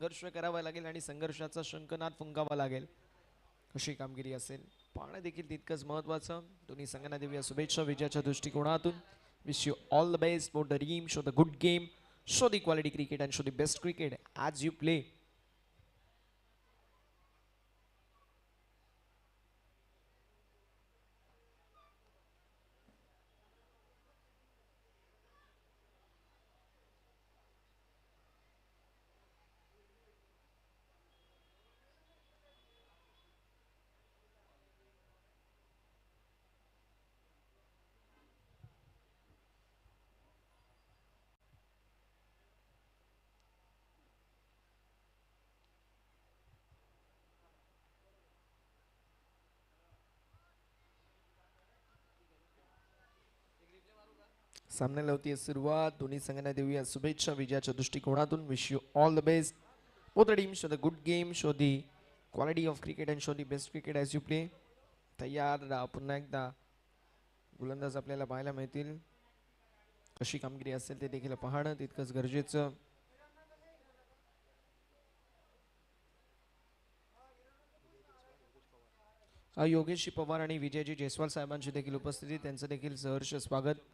संघर्ष करावा लागेल आणि संघर्षाचा शंखनाद फुंकावा लागेल. कशी कामगिरी असेल पाहणं देखील तितकंच महत्त्वाचं. दोन्ही संघांना देऊया शुभेच्छा विजयाच्या दृष्टिकोनातून. Wish you all the best for the team. Show the good game, show the quality cricket and show the best cricket as you play. सामन्याला होती सुरुवात. दोन्ही संघांना देऊया शुभेच्छा विजयाच्या दृष्टिकोनातून. Wish you all the best for the team. Show the good game, show the quality of cricket and show the best cricket as you play. तयार पुन्हा एकदा गोलंदाज आपल्याला पाहायला मिळतील. कशी कामगिरी असेल ते देखील पाहणं तितकंच गरजेचं. योगेशजी पवार आणि विजयजी जयस्वाल साहेबांची देखील उपस्थिती, त्यांचं देखील सहर्ष स्वागत.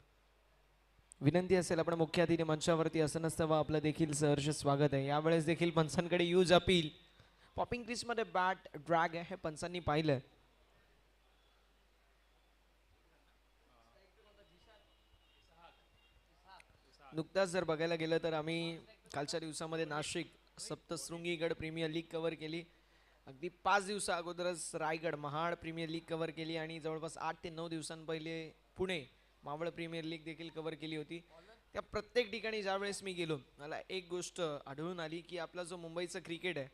विनंती असेल आपण मुख्य अतिथी मंचावरती असं नसतं व आपलं देखील सहर्ष स्वागत आहे. यावेळेस देखील पंचांकडे यूज अपील. पॉपिंग क्रीजमध्ये बॅट ड्रॅग आहे हे पंचांनी पाहिलं. नुकताच जर बघायला गेलं तर आम्ही कालच्या दिवसामध्ये नाशिक सप्तशृंगी गड प्रीमियर लीग कव्हर केली. अगदी 5 दिवसा अगोदरच Raigad Mahad premier league cover केली आणि जवळपास 8 ते 9 दिवसांपहिले पुणे मावळ प्रीमियर लीग देखील कव्हर केली होती. त्या प्रत्येक ठिकाणी ज्यावेळेस मी गेलो मला एक गोष्ट आढळून आली की आपला जो मुंबईचा क्रिकेट आहे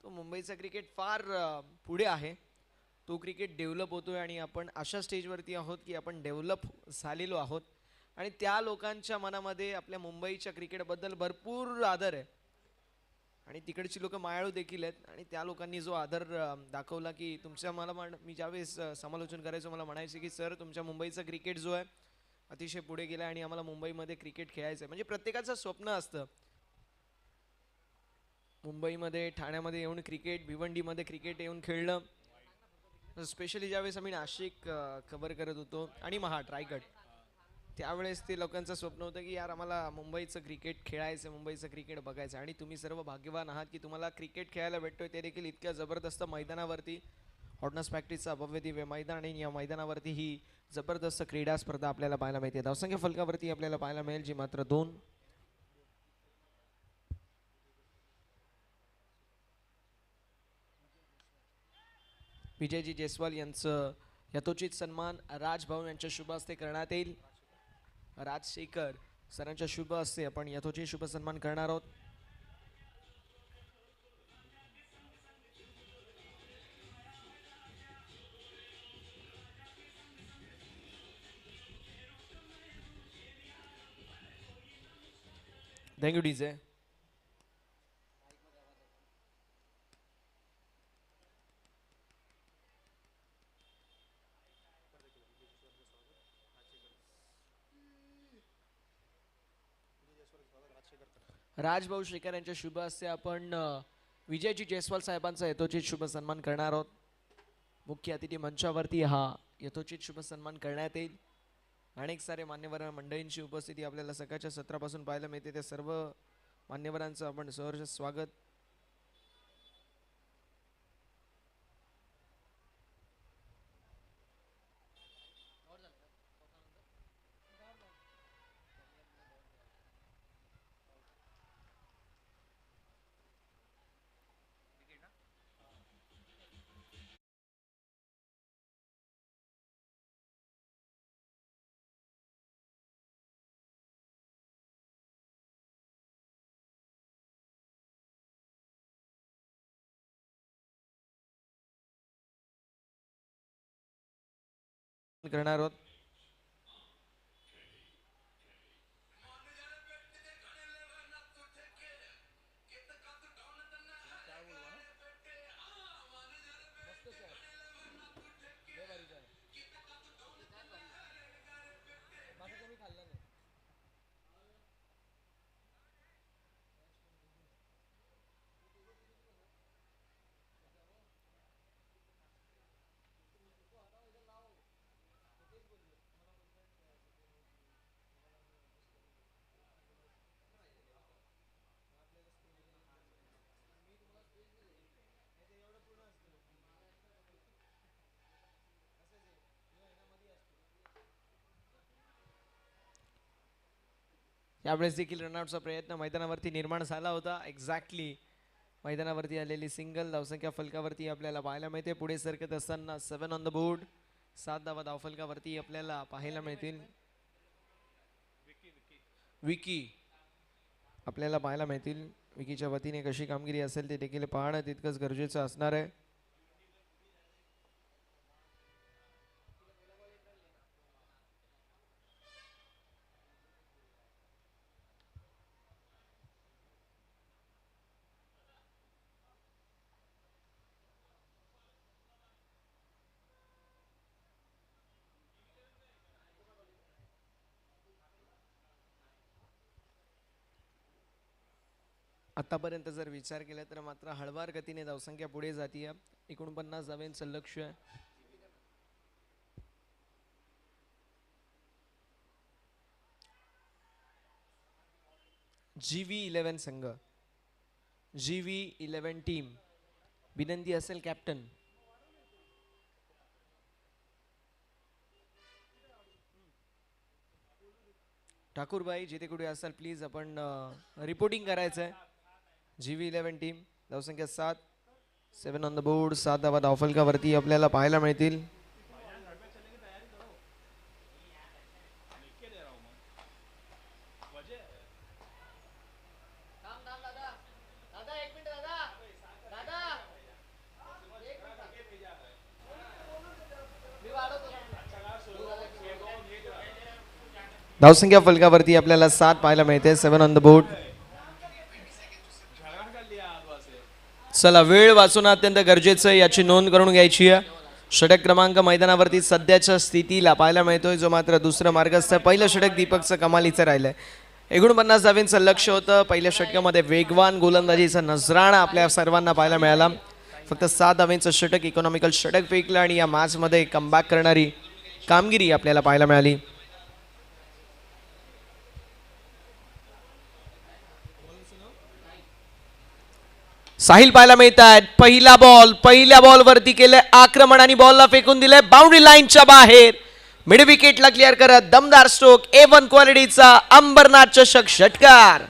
तो मुंबईचा क्रिकेट फार पुढे आहे. तो क्रिकेट डेव्हलप होतोय आणि आपण अशा स्टेजवरती आहोत की आपण डेव्हलप झालेलो आहोत आणि त्या लोकांच्या मनामध्ये आपल्या मुंबईच्या क्रिकेटबद्दल भरपूर आदर आहे आणि तिकडची लोक मायाळू देखील आहेत. आणि त्या लोकांनी जो आदर दाखवला की तुमच्या मला मी ज्यावेळेस समालोचन करायचो मला म्हणायचे की सर तुमच्या मुंबईचं क्रिकेट जो आहे अतिशय पुढे गेला आणि आम्हाला मुंबईमध्ये क्रिकेट खेळायचं आहे. म्हणजे प्रत्येकाचं स्वप्न असतं मुंबईमध्ये ठाण्यामध्ये येऊन क्रिकेट, भिवंडीमध्ये क्रिकेट येऊन खेळणं. स्पेशली ज्यावेळेस आम्ही नाशिक कव्हर करत होतो आणि महाड रायगड त्यावेळेस ते लोकांचं स्वप्न होतं की यार आम्हाला मुंबईचं क्रिकेट खेळायचं, मुंबईचं क्रिकेट बघायचं. आणि तुम्ही सर्व भाग्यवान आहात की तुम्हाला क्रिकेट खेळायला भेटतोय ते देखील इतक्या जबरदस्त मैदानावरती. हॉर्नस प्रॅक्टिसचा भव्य दिव्य मैदान आणि या मैदानावरती ही जबरदस्त क्रीडा स्पर्धा आपल्याला पाहायला मिळते. धावसंख्या फलकावरती आपल्याला पाहायला मिळेल जी मात्र 2. विजयजी जयस्वाल यांचं यथोचित सन्मान राजभाऊ यांच्या शुभ हस्ते करण्यात येईल. राजशेखर सरांच्या शुभ हस्ते आपण यथोचित शुभ सन्मान करणार आहोत. Thank you DJ. राजभाऊ शेखर यांच्या शुभ हस्ते आपण विजयजी जयस्वाल साहेबांचा यथोचित शुभ सन्मान करणार आहोत. मुख्य अतिथी मंचावरती हा यथोचित शुभ सन्मान करण्यात येईल. अनेक सारे मान्यवर मंडळींची उपस्थिती आपल्याला सकाळच्या सत्रापासून पाहायला मिळते. त्या सर्व मान्यवरांचं आपण सहर्ष स्वागत. करणार आहोत. यावेळेस देखील रनआउटचा प्रयत्न मैदानावरती निर्माण झाला होता. एक्झॅक्टली मैदानावरती आलेली सिंगल धावसंख्या फलकावरती आपल्याला पाहायला मिळते. पुढे सरकत असताना 7 ऑन द बोर्ड, 7 धावा धावफलकावरती आपल्याला पाहायला मिळतील. विकी आपल्याला पाहायला मिळतील. विकीच्या वतीने कशी कामगिरी असेल ते देखील पाहणं तितकंच गरजेचं असणार आहे. आतापर्यंत जर विचार केला तर मात्र हळवार गतीने धावसंख्या पुढे जातीय. 49 धावांचं लक्ष आहे. GV11 संघ, GV11 टीम, विनंती असेल कॅप्टन ठाकूरबाई जिथे कुठे असाल प्लीज आपण रिपोर्टिंग करायचं आहे. GV11 टीम धावसंख्या 7, 7 ऑन द बोर्ड, 7 धावा धावफलकावरती आपल्याला पाहायला मिळतील. धावसंख्या फलकावरती आपल्याला 7 पाहायला मिळते. 7 ऑन द बोर्ड. चला वेळ वाचवणं अत्यंत गरजेचं आहे, याची नोंद करून घ्यायची आहे. षटक क्रमांक मैदानावरती सध्याच्या स्थितीला पाहायला मिळतोय, जो मात्र दुसरं मार्गस्थ. पहिलं षटक दीपकचं कमालीचं राहिलंय. 49 धावांचं लक्ष होतं. पहिल्या षटकामध्ये वेगवान गोलंदाजीचा नजराणा आपल्या सर्वांना पाहायला मिळाला. फक्त 7 धावांचं षटक, इकॉनॉमिकल षटक फेकलं आणि या मॅचमध्ये कमबॅक करणारी कामगिरी आपल्याला पाहायला मिळाली. साहिल पाहायला मिळत आहेत. पहिला बॉल, पहिल्या बॉल वरती केलंय आक्रमण आणि बॉलला फेकून दिलंय बाउंड्री लाईनच्या बाहेर. मिड विकेटला क्लिअर करत दमदार स्ट्रोक, A1 क्वालिटीचा अंबरनाथ चषक षटकार.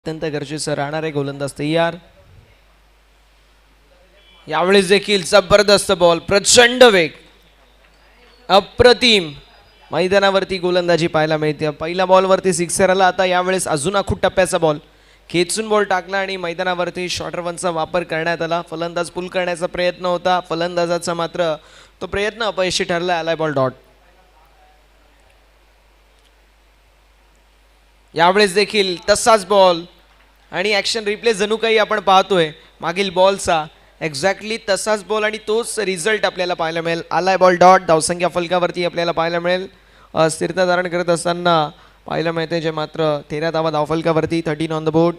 अत्यंत गरजेचं राहणारे गोलंदाज तयार. यावेळेस देखील जबरदस्त बॉल, प्रचंड वेग, अप्रतिम मैदानावरती गोलंदाजी पाहायला मिळते. पहिल्या बॉलवरती सिक्सर आला. आता यावेळेस अजून आखूड टप्प्याचा बॉल खेचून बॉल टाकला आणि मैदानावरती शॉर्टर वनचा वापर करण्यात आला. फलंदाज पुल करण्याचा प्रयत्न होता, फलंदाजाचा मात्र तो प्रयत्न अपयशी ठरला. आलाय बॉल डॉट. यावेळेस देखील तसाच बॉल आणि ॲक्शन रिप्ले जणू काही आपण पाहतोय मागील बॉलचा एक्झॅक्टली तसाच बॉल आणि तोच रिझल्ट आपल्याला पाहायला मिळेल. आलाय बॉल डॉट. धावसंख्या फलकावरती आपल्याला पाहायला मिळेल. स्थिरता धारण करत असताना पाहायला मिळते जे मात्र 13 धावा धावफलकावरती. 13 ऑन द बोर्ड.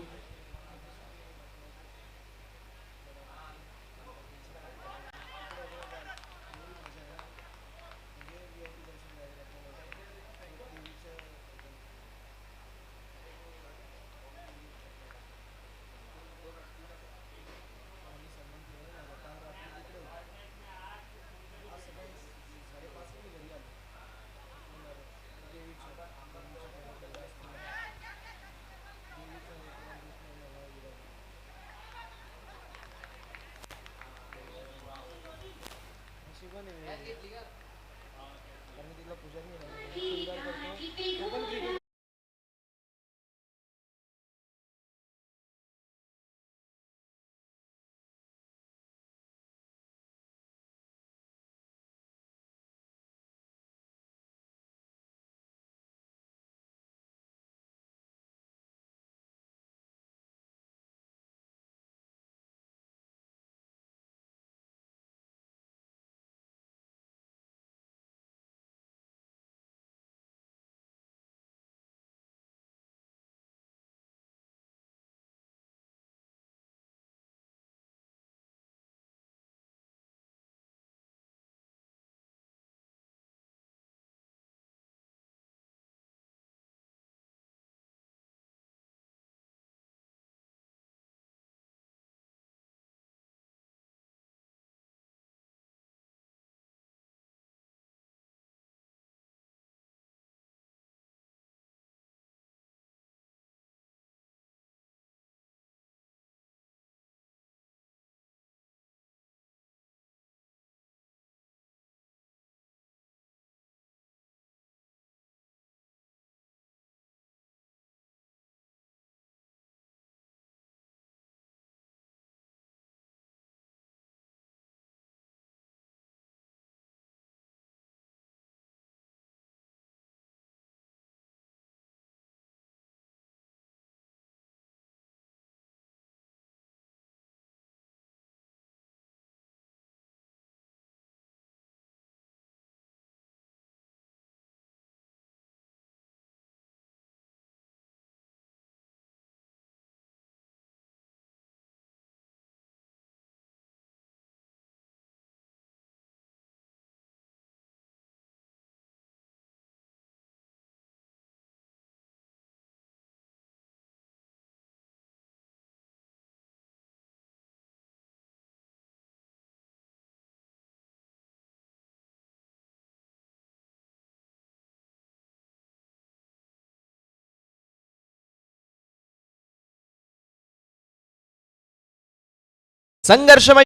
संघर्षमय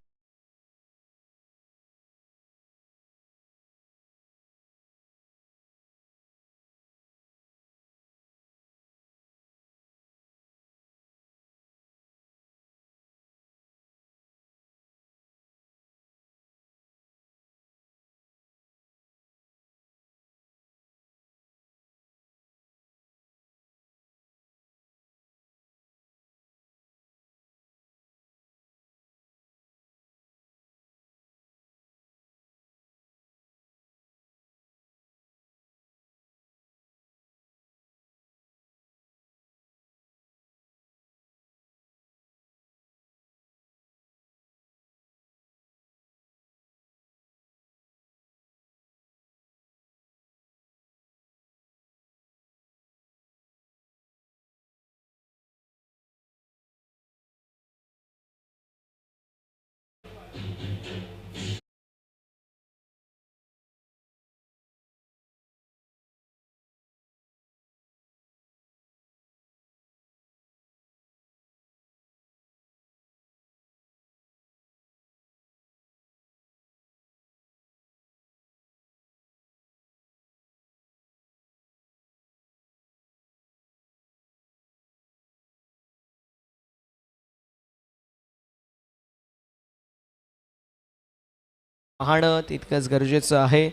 पाहणं तितकंच गरजेचं आहे.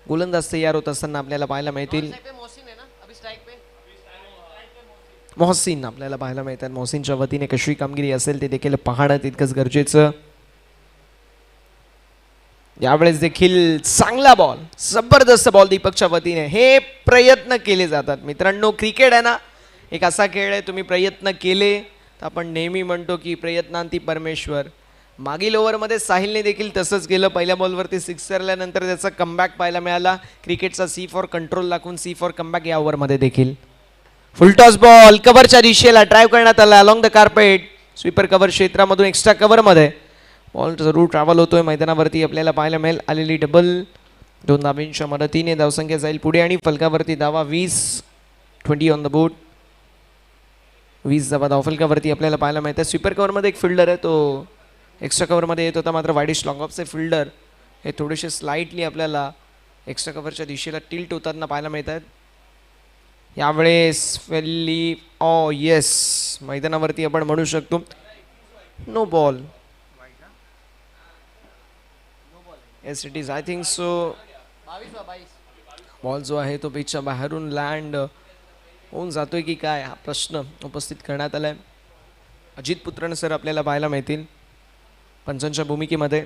गोलंदाज तयार होत असताना आपल्याला पाहायला मिळतील मोहसिन आपल्याला पाहायला मिळतात. मोहसिनच्या वतीने कशी कामगिरी असेल ते देखील पाहणं तितकंच गरजेचं. यावेळेस देखील चांगला बॉल, जबरदस्त बॉल दीपकच्या वतीने. हे प्रयत्न केले जातात मित्रांनो. क्रिकेट आहे ना एक असा खेळ आहे, तुम्ही प्रयत्न केले तर आपण नेहमी म्हणतो की प्रयत्नांती परमेश्वर. मागील ओव्हरमध्ये साहिलने देखील तसंच केलं. पहिल्या बॉलवरती सिक्सरल्यानंतर त्याचा कमबॅक पाहायला मिळाला. क्रिकेटचा सी फॉर कंट्रोल लागून सी फॉर कमबॅक या ओव्हरमध्ये देखील. फुलटॉस बॉल कव्हरच्या दिशेला ड्राईव्ह करण्यात आला along the carpet. Sweeper cover क्षेत्रामधून एक्स्ट्रा कव्हरमध्ये बॉल जरूर ट्रॅव्हल होतोय मैदानावरती. आपल्याला पाहायला मिळेल आलेली डबल. 2 धाबींच्या मदतीने धावसंख्या जाईल पुढे आणि फलकावरती धावा 20 ऑन द बोर्ड. 20 धावा धावफलकावरती आपल्याला पाहायला मिळतात. स्वीपर कव्हरमध्ये एक फिल्डर आहे, तो एक्स्ट्रा कव्हरमध्ये येत होता. मात्र वाईडिश लॉंग ऑफचे फिल्डर हे थोडेसे स्लाइटली आपल्याला एक्स्ट्रा कव्हरच्या दिशेला टिल्ट होताना पाहायला मिळतात. यावेळेस फेल्ली येस मैदानावरती आपण म्हणू शकतो no ball. Yes it is I think so. Ball जो आहे तो पिचच्या बाहेरून लँड होऊन जातोय की काय हा प्रश्न उपस्थित करण्यात आलाय. अजित पुत्रण सर आपल्याला पाहायला मिळतील पंचांच्या भूमिकेमध्ये.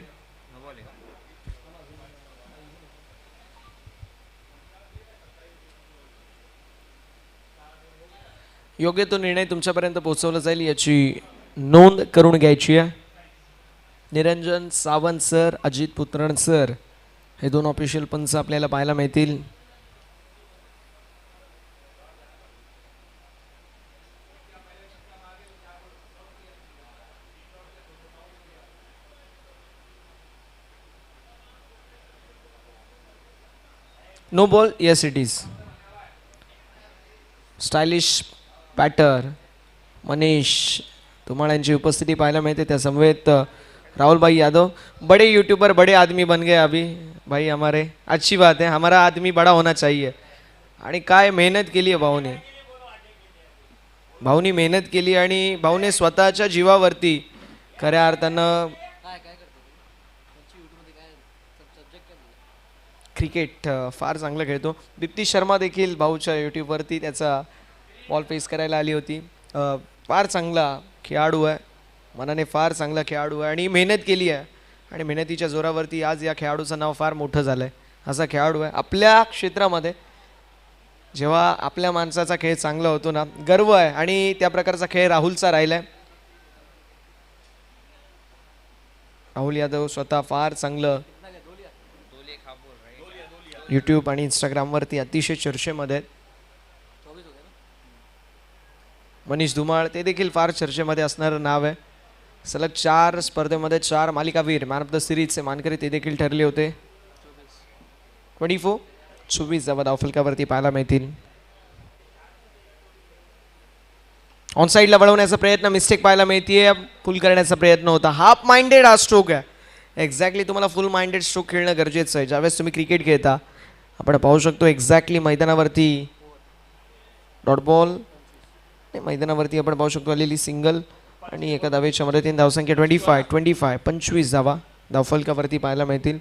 योग्य तो निर्णय तुमच्यापर्यंत पोहोचवला जाईल याची नोंद करून घ्यायची आहे. निरंजन सावंत सर, अजित पुत्रण सर हे 2 ऑफिशियल पंच आपल्याला पाहायला मिळतील. No ball yes it is. Stylish batter Manish तुम्हाला यांची उपस्थिती पाहायला मिळते. त्या समवेत राहुल भाई यादव. बड़े यूट्यूबर बड़े आदमी बन गए अभी भाई हमारे. अच्छी बात है, हमारा आदमी बड़ा होना चाहिए. आणि काय मेहनत केली आहे भाऊने. भाऊनी मेहनत केली आणि भाऊने स्वतःच्या जीवावरती खऱ्या अर्थानं क्रिकेट फार चांगलं खेळतो. दीप्ती शर्मा देखील भाऊच्या यूट्यूबवरती त्याचा बॉल फेस करायला आली होती. फार चांगला खेळाडू आहे, मनाने फार चांगला खेळाडू आहे आणि मेहनत केली आहे आणि मेहनतीच्या जोरावरती आज या खेळाडूचं नाव फार मोठं झालं आहे. असा खेळाडू आहे आपल्या क्षेत्रामध्ये. जेव्हा आपल्या माणसाचा खेळ चांगला होतो ना गर्व आहे आणि त्या प्रकारचा खेळ राहुलचा राहिला आहे. राहुल यादव स्वतः फार चांगलं यूट्यूब आणि इंस्टाग्रामवरती अतिशय चर्चेमध्ये आहेत. मनीष धुमाळ ते देखील फार चर्चेमध्ये असणारं नाव आहे. सलग 4 स्पर्धेमध्ये 4 मालिकावीर मॅन ऑफ द सिरीजचे मानकरी ते देखील ठरले होते. 24 धावा धावफलकावरती पाहायला मिळतील. ऑन साईडला वळवण्याचा प्रयत्न मिस्टेक पाहायला मिळतीये. फुल करण्याचा प्रयत्न होता. हाफ माइंडेड हा स्ट्रोक आहे. एक्झॅक्टली तुम्हाला फुल माइंडेड स्ट्रोक खेळणं गरजेचं आहे. ज्यावेळेस तुम्ही क्रिकेट खेळता आपण पाहू शकतो एक्झॅक्टली मैदानावरती डॉट बॉल मैदानावरती आपण पाहू शकतो आलेली सिंगल आणि एका धावेच्या मदतीने धावसंख्या 25 धावा धावफलकावरती पाहायला मिळतील.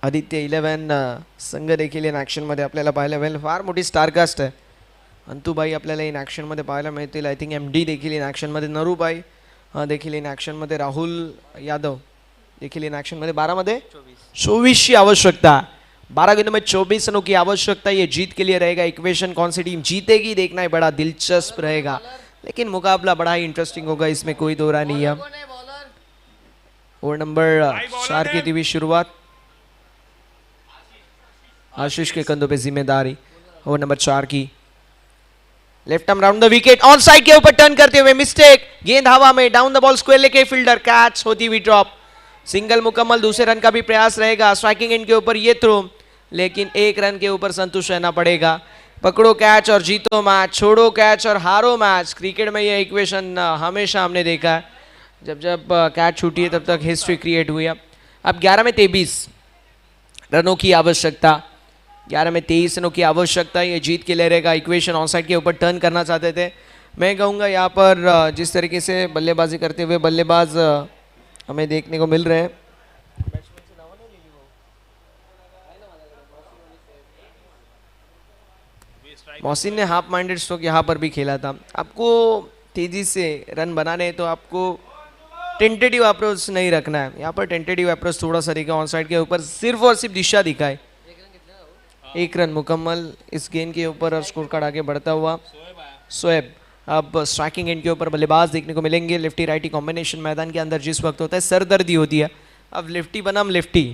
आदित्य 11 संघ देखील इन ॲक्शनमध्ये आपल्याला पाहायला मिळेल. फार मोठी स्टारकास्ट आहे. अंतुबाई आपल्याला इन ॲक्शनमध्ये पाहायला मिळतील. आय थिंक MD देखील इन ॲक्शनमध्ये. नरूबाई देखील इन ॲक्शनमध्ये. राहुल यादव देखील इन ॲक्शनमध्ये. 12 24ची आवश्यकता. 12 गेंदों में 24 रनों की आवश्यकता. ये जीत के लिए रहेगा इक्वेशन. कौन सी टीम जीतेगी देखना ही बड़ा दिलचस्प रहेगा, लेकिन मुकाबला बड़ा ही इंटरेस्टिंग होगा, इसमें कोई दो राय नहीं है. ओवर नंबर 4 की थी शुरुआत. आशीष के कंधों पे जिम्मेदारी. ओवर नंबर 4 की. Left arm round the wicket. On side के ऊपर टर्न करते हुए मिस्टेक. गेंद हवा में. डाउन द बॉल स्क्वायर लेके फील्डर. कैच होती हुई ड्रॉप. सिंगल मुकम्मल. दूसरे रन का भी प्रयास रहेगा. स्ट्राइकिंग एंड के ऊपर ये थ्रो, लेकिन 1 रन के ऊपर संतुष्ट रहना पड़ेगा. पकड़ो कैच और जीतो मैच, छोड़ो कैच और हारो मैच. क्रिकेट में ये इक्वेशन हमेशा हमने देखा है. जब जब कैच छूटी है तब तक हिस्ट्री क्रिएट हुई है. अब 11 में 23 रनों की आवश्यकता. 11 में 23 रनों की आवश्यकता, ये जीत के लिए रहेगा। इक्वेशन ऑन साइड के ऊपर टर्न करना चाहते थे। मैं कहूँगा यहाँ पर जिस तरीके से बल्लेबाजी करते हुए बल्लेबाज हमें देखने को मिल रहे हैं। मोहसिन ने हाफ माइंडेड स्ट्रोक यहाँ पर भी खेला था। आपको तेजी से रन बनाने हैं तो आपको टेंटेटिव अप्रोच नहीं रखना है। यहाँ पर टेंटेटिव अप्रोच थोड़ा सा दिखा ऑन साइड के ऊपर, सिर्फ और सिर्फ दिशा दिखाए। 1 रन मुकम्मल इस गेंद के ऊपर और स्कोर कार्ड आगे बढ़ता हुआ। शोएब अब स्ट्राइकिंग एंड के ऊपर बल्लेबाज देखने को मिलेंगे। लेफ्टी राइटी कॉम्बिनेशन मैदान के अंदर जिस वक्त होता है सरदर्दी होती है, अब लेफ्टी बनाम लेफ्टी।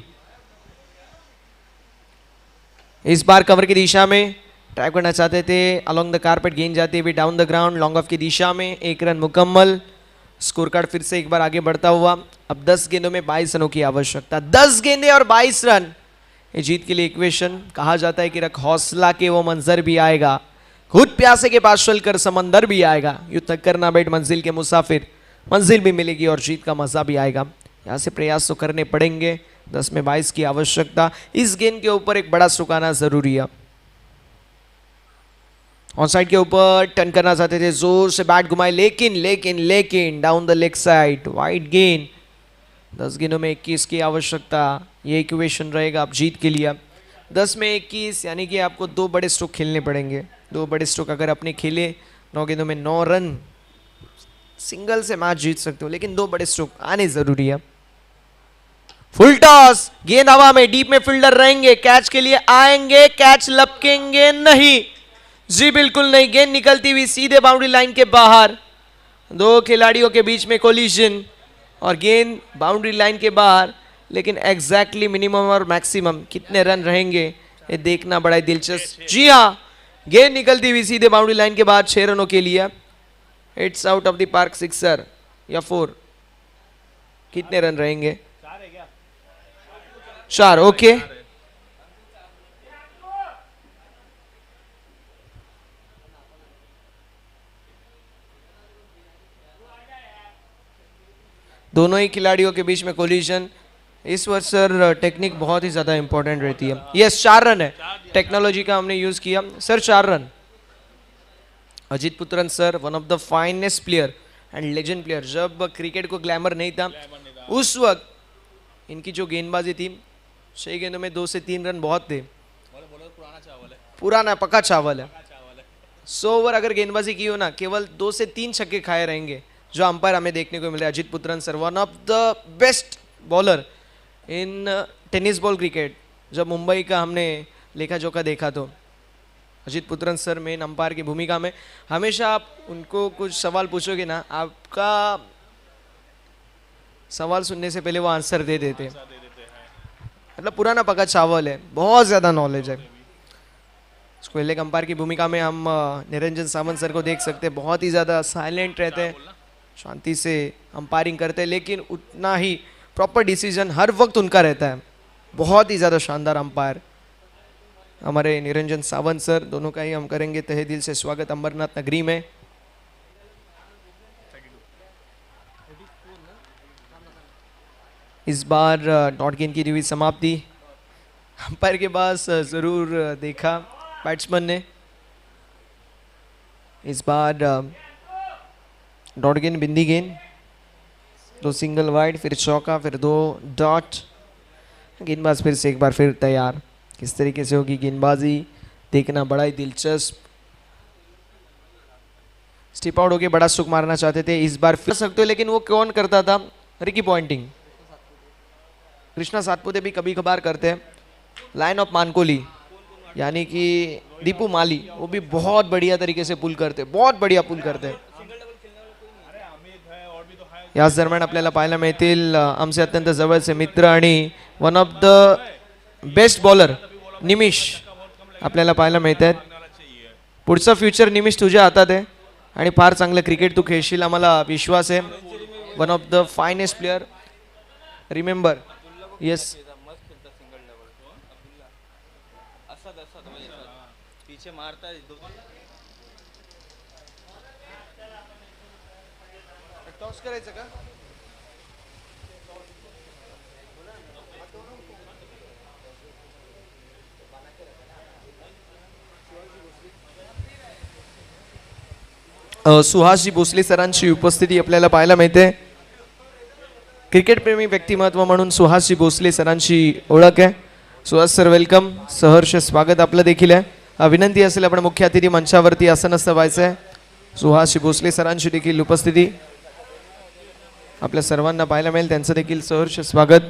इस बार कवर की दिशा में ट्रैप करना चाहते थे, अलोंग द कारपेट गेंद जाती है down the ground, long off की दिशा में। 1 रन मुकम्मल, स्कोर कार्ड फिर से एक बार आगे बढ़ता हुआ। अब 10 गेंदों में 22 रनों की आवश्यकता। 10 गेंदे और 22 रन, ये जीत के लिए इक्वेशन। कहा जाता है कि रख हौसला के वो मंजर भी आएगा, खुद प्यासे के पास चल कर समंदर भी आएगा। यूं थक कर ना बैठ मंजिल के मुसाफिर, मंजिल भी मिलेगी और जीत का मजा भी आएगा। यहाँ से प्रयास तो करने पड़ेंगे। 10 में 22 की आवश्यकता। इस गेंद के ऊपर एक बड़ा स्ट्रोक आना जरूरी है। ऑन साइड के ऊपर टर्न करना चाहते थे, जोर से बैट घुमाए, लेकिन लेकिन लेकिन down the leg side, wide गेंद। 10 गेंदों में 21 की आवश्यकता, ये इक्वेशन रहेगा अब जीत के लिए। 10 में 21 यानी कि आपको 2 बड़े स्ट्रोक खेलने पड़ेंगे। 2 बड़े स्ट्रोक अगर अपने खेले, 9 गेंदों में 9 रन, सिंगल से मैच जीत सकते हो, लेकिन 2 बड़े स्ट्रोक आने जरूरी है। फुल टॉस, गेंद हवा में, डीप में फील्डर रहेंगे, कैच के लिए आएंगे, कैच लपकेंगे नहीं, जी बिल्कुल नहीं। गेंद निकलती हुई सीधे बाउंड्री लाइन के बाहर। 2 खिलाड़ियों के बीच में कोलिजन और गेंद बाउंड्री लाइन के बाहर, लेकिन एग्जैक्टली मिनिमम और मैक्सिमम कितने रन रहेंगे ये देखना बड़ा दिलचस्प। जी हाँ, गेंद निकलती हुई सीधे बाउंड्री लाइन के बाद 6 रनों के लिए। It's out of the park, sixer या 4, कितने रन रहेंगे? 4, ओके। दोनों ही खिलाड़ियों के बीच में कोलिजन। इस वर्ष सर टेक्निक बहुत ही ज़्यादा इंपॉर्टेंट रहती है। यस, 4 रन है, टेक्नोलॉजी का हमने यूज़ किया sir. 4 run. Ajit Putran sir, one of the finest player and legend player. जब क्रिकेट को ग्लैमर नहीं था उस वक्त इनकी जो गेंदबाजी थी, 6 गेंदों में 2 से 3 रन बहुत थे। पुराना पक्का चावल है। 100 ओवर अगर गेंदबाजी की हो ना, केवल 2 से 3 छक्के खाए रहेंगे, जो अंपायर हमें देखने को मिले। Ajit Putran sir, one of the best bowler in tennis ball cricket. जब मुंबई का हमने लेखा जोखा देखा तो Ajit Putran sir main umpire की भूमिका में। हमेशा आप उनको कुछ सवाल पूछोगे ना, आपका सवाल सुनने से पहले वो आंसर दे देते। मतलब पुराना पका चावल है, बहुत ज़्यादा नॉलेज है। इसको एक अंपायर की भूमिका में हम निरंजन सावंत सर को देख सकते हैं। बहुत ही ज़्यादा साइलेंट रहते हैं, शांति से अंपायरिंग करते हैं, लेकिन उतना ही प्रॉपर डिसीजन हर वक्त उनका रहता है। बहुत ही ज़्यादा शानदार अंपायर हमारे निरंजन सावंत सर, दोनों का ही हम करेंगे तहे दिल से स्वागत अमरनाथ नगरी में। इस बार डॉट गेंद की हुई समाप्ति अंपायर के पास ज़रूर देखा बैट्समैन ने। इस बार डॉट गेंद, बिंदी गेंद, 2 सिंगल वाइड, फिर चौका, फिर 2 डॉट। गेंदबाज फिर से एक बार फिर तैयार। किस तरीके से होगी गेंदबाजी देखना बड़ा ही दिलचस्प। स्टिप आउट होके बड़ा स्ट्रोक मारना चाहते थे, इस बार फिर सकते हो, लेकिन वो कौन करता था? Ricky Ponting. कृष्णा सातपुते भी कभी कभार करते हैं। लाइन ऑफ मानकोली यानी कि दीपू माली, वो भी बहुत बढ़िया तरीके से पुल करते, बहुत बढ़िया पुल करते हैं। याच दरम्यान आपल्याला पाहायला मिळतील आमचे अत्यंत जवळचे मित्र आणि one of the best bowler Nimish आपल्याला पाहायला मिळत आहेत। पुढचं फ्युचर निमिष तुझ्या हातात आहे आणि फार चांगलं क्रिकेट तू खेळशील, आम्हाला विश्वास आहे। One of the finest player, remember. Yes, पीछे मारता है, टॉस करायचं का? सुहासजी भोसले सरांची उपस्थिती आपल्याला पाहायला मिळते. क्रिकेटप्रेमी व्यक्तिमत्व म्हणून सुहासजी भोसले सरांची ओळख आहे. सुहास सर वेलकम, सहर्ष स्वागत आपलं देखील आहे. विनंती असेल आपण मुख्य अतिथी मंचावरती आसनस्थ व्हायचं आहे. सुहासजी भोसले सरांची देखील उपस्थिती आपल्या सर्वांना पाहायला मिळेल, त्यांचं देखील सहर्ष स्वागत.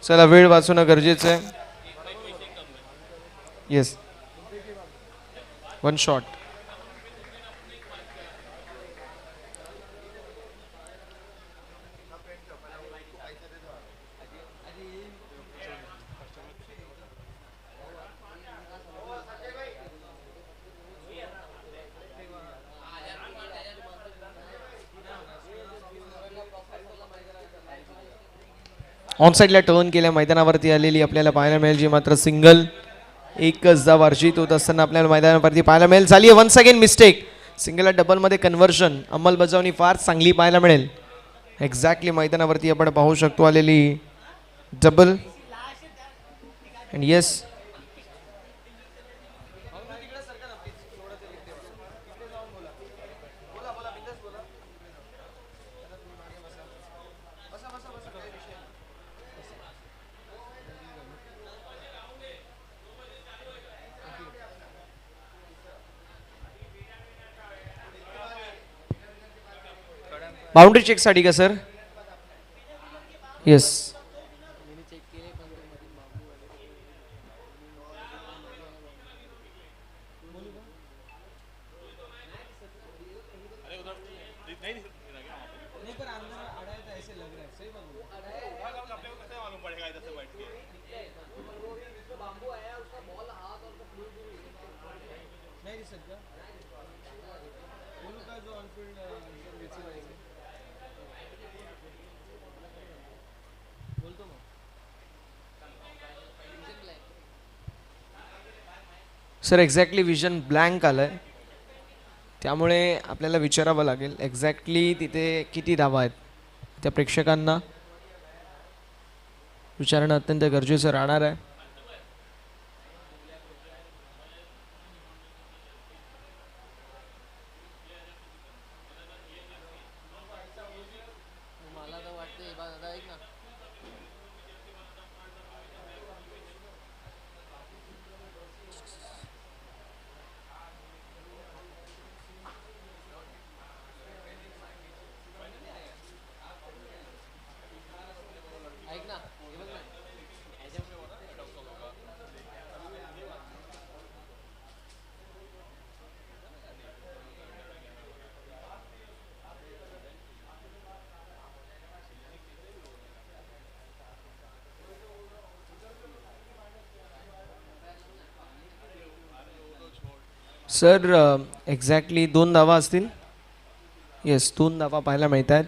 चला, वेळ वाचवणं गरजेचं आहे. Yes, one shot. ऑन साईडला टर्न केल्या मैदानावरती आलेली आपल्याला पाहायला मिळेल, जी मात्र सिंगल एकच धाव अर्जित होत असताना आपल्याला मैदानावरती पाहायला मिळेल. झाली आहे वन्स अगेन मिस्टेक. सिंगलला डबलमध्ये कन्व्हर्शन, अंमलबजावणी फार चांगली पाहायला मिळेल. एक्झॅक्टली मैदानावरती आपण पाहू शकतो आलेली डबल. अँड येस, बाउंड्री चेकसाठी का sir? Yes, sir exactly vision blank आलं आहे, त्यामुळे आपल्याला विचारावं लागेल एक्झॅक्टली तिथे किती धावा आहेत. त्या प्रेक्षकांना विचारणं अत्यंत गरजेचं राहणार आहे. सर एक्झॅक्टली 2 धावा असतील. येस, 2 धावा पाहायला मिळत आहेत.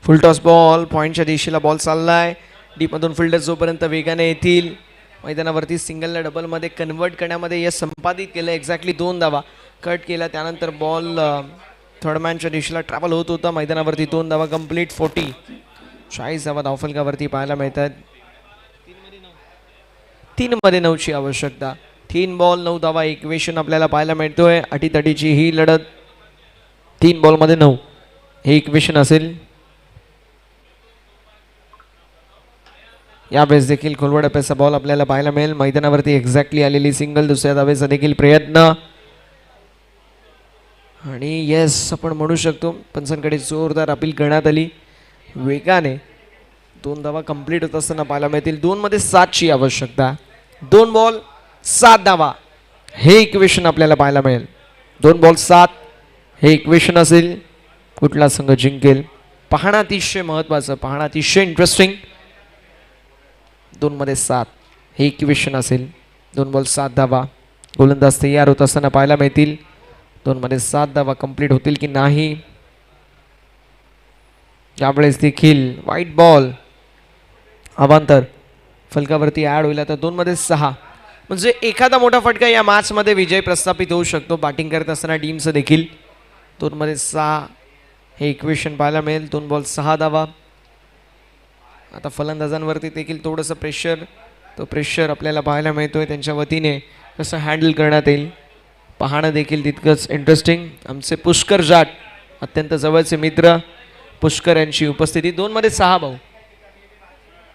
फुल टॉस बॉल, पॉईंटच्या दिशेला बॉल चाललाय. डीपमधून फिल्डर जोपर्यंत वेगाने येतील मैदानावरती सिंगलला डबलमध्ये कन्वर्ट करण्यामध्ये यश संपादित केलं. एक्झॅक्टली 2 धावा कट केला, त्यानंतर बॉल थर्डमॅनच्या दिशेला ट्रॅव्हल होत होता. मैदानावरती 2 धावा कंप्लीट. 40 धावा धावफलकावरती पाहायला मिळतात. 3 मध्ये 9ची आवश्यकता. 3 बॉल 9 धावा इक्वेशन आपल्याला पाहायला मिळतोय. अटीतटीची ही लढत. 3 बॉल मध्ये 9 हे इक्वेशन असेल. यावेळेस देखील खोलवर टप्प्याचा बॉल आपल्याला पाहायला मिळेल. मैदानावरती एक्झॅक्टली आलेली सिंगल. दुसऱ्या धावेचा देखील प्रयत्न आणि येस आपण म्हणू शकतो पंचांकडे जोरदार अपील करण्यात आली. वेगाने 2 धावा कंप्लीट होत असताना पाहायला मिळतील. 2 मध्ये 7 ची आवश्यकता. 2 बॉल 7 धावा हे इक्वेशन आपल्याला पाहायला मिळेल. 2 बॉल 7 हे इक्वेशन असेल. कुठला संघ जिंकेल पाहणं अतिशय महत्वाचं, पाहणं अतिशय इंटरेस्टिंग. 2 मध्ये 7 हे इक्वेशन असेल. 2 बॉल 7 धावा गोलंदाज तयार होत असताना पाहायला मिळतील. 2 मध्ये 7 धावा कंप्लीट होतील की नाही. यावेळेस देखील व्हाईट बॉल अवांतर फलकावरती ऍड होईल. आता 2 मध्ये 6 म्हणजे एखादा मोठा फटका या मॅच मध्ये विजय प्रस्थापित होऊ शकतो बॅटिंग करत असताना टीमचं देखील. 2 मध्ये 6 हे इक्वेशन पाहायला मिळेल. 2 बॉल 6 धावा. आता फलंदाजांवरती देखील थोडंसं प्रेशर, तो प्रेशर आपल्याला पाहायला मिळतोय. त्यांच्या वतीने कसं हँडल करण्यात येईल पाहणं देखील तितकंच इंटरेस्टिंग. आमचे पुष्कर जाट अत्यंत जवळचे मित्र पुष्कर यांची उपस्थिती. 2 मध्ये 6 भाऊ.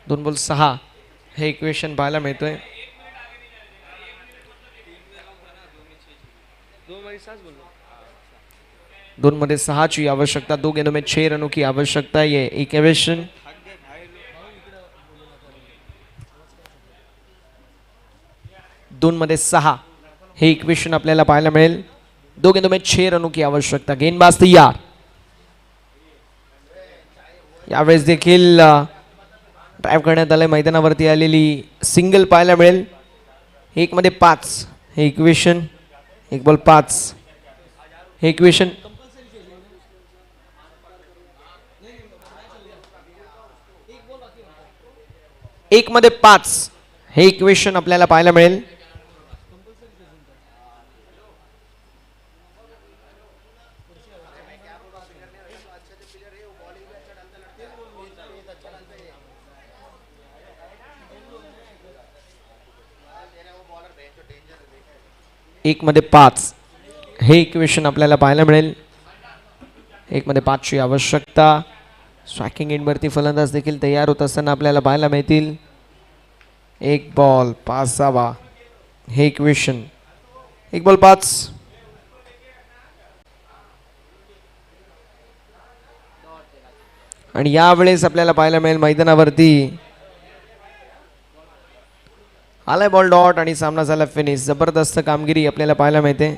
2 बॉल 6 हे इक्वेशन पाहायला मिळतोय. 2 मध्ये 6 ची आवश्यकता. 2 गेंदों में 6 रनों की आवश्यकता. ये इक्वेशन 2 मध्ये 6 हे इक्वेशन आपल्याला पाहायला मिळेल. 2 गेंदों में 6 रनों की आवश्यकता. गेंदबाज तैयार. यावेळेस देखील ड्राईव्ह करण्यात आले. मैदानावरती आलेली सिंगल पाहायला मिळेल. 1 मध्ये 5 हे इक्वेशन. 1 बॉल 5 हे इक्वेशन. 1 मध्ये 5 हे इक्वेशन आपल्याला पाहायला मिळेल. एक मध्ये 5 हे इक्वेशन आपल्याला पाहायला मिळेल. 1 मध्ये 5 ची आवश्यकता. स्ट्रायकिंग एंडवरती फलंदाज देखील तयार होत असताना आपल्याला पाहायला मिळतील. 1 बॉल 5 धावा हे इक्वेशन. 1 बॉल 5 आणि यावेळेस आपल्याला पाहायला मिळेल मैदानावरती आलाय बॉल डॉट आणि सामना झाला फिनिश. जबरदस्त कामगिरी आपल्याला पाहायला मिळते.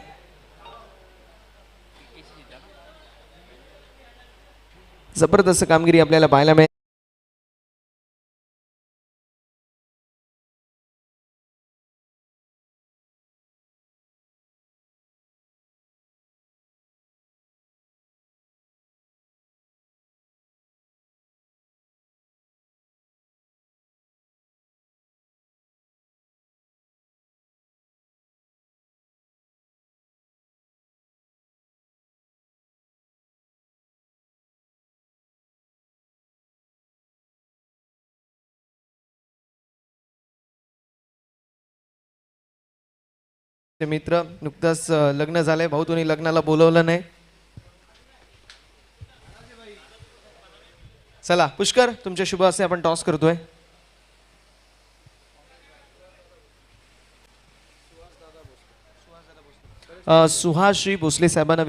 जबरदस्त कामगिरी आपल्याला पाहायला मिळते. मित्र नुकतंच लग्न झालंय. भाऊ तुम्ही लग्नाला बोलवलं नाही. चला पुष्कर तुमच्या शुभ हस्ते आपण टॉस करतोय. सुहास श्री भोसले साहेबांना